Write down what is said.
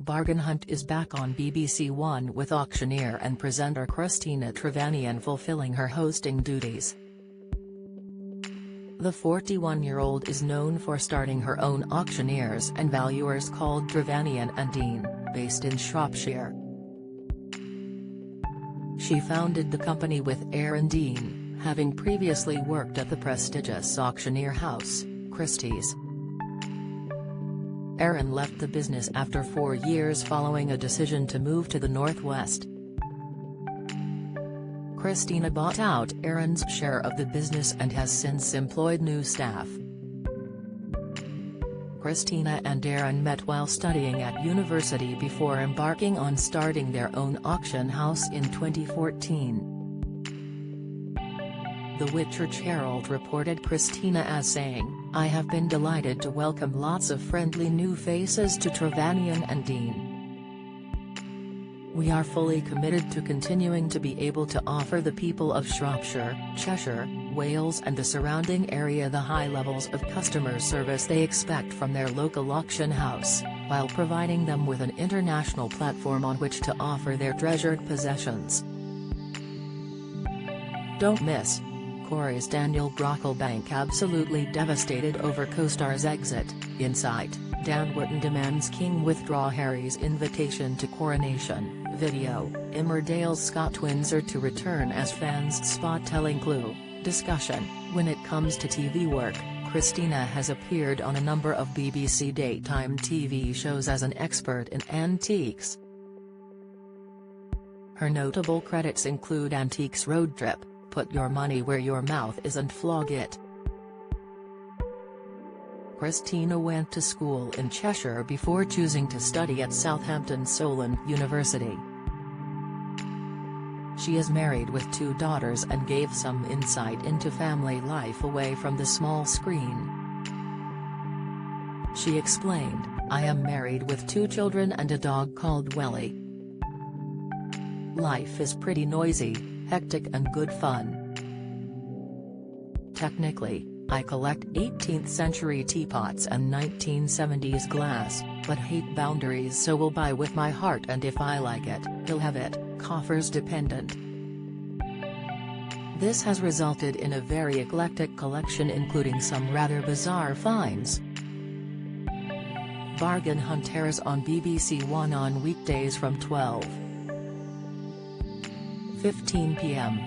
bargain hunt is back on BBC One with auctioneer and presenter Christina Trevanion fulfilling her hosting duties. The 41-year-old is known for starting her own auctioneers and valuers called Trevanion and Dean, based in Shropshire. She founded the company with Aaron Dean, having previously worked at the prestigious auctioneer house, Christie's. Aaron left the business after 4 years following a decision to move to the northwest. Christina bought out Aaron's share of the business and has since employed new staff. Christina and Aaron met while studying at university before embarking on starting their own auction house in 2014. The Whitchurch Herald reported Christina as saying, "I have been delighted to welcome lots of friendly new faces to Trevanion and Dean. We are fully committed to continuing to be able to offer the people of Shropshire, Cheshire, Wales and the surrounding area the high levels of customer service they expect from their local auction house, while providing them with an international platform on which to offer their treasured possessions." Don't miss. Corey's Daniel Brocklebank absolutely devastated over co-star's exit. Insight, Dan Wootton demands King withdraw Harry's invitation to coronation. Video, Emmerdale's Scott Windsor to return as fans spot telling clue. Discussion, when it comes to TV work, Christina has appeared on a number of BBC daytime TV shows as an expert in antiques. Her notable credits include Antiques Road Trip, Put Your Money Where Your Mouth Is and Flog It. Christina went to school in Cheshire before choosing to study at Southampton Solent University. She is married with 2 daughters and gave some insight into family life away from the small screen. She explained, "I am married with 2 children and a dog called Welly. Life is pretty noisy, hectic and good fun. Technically, I collect 18th century teapots and 1970s glass, but hate boundaries, so will buy with my heart and if I like it, he'll have it, coffers dependent. This has resulted in a very eclectic collection including some rather bizarre finds." Bargain Hunt airs on BBC One on weekdays from 12:15 p.m.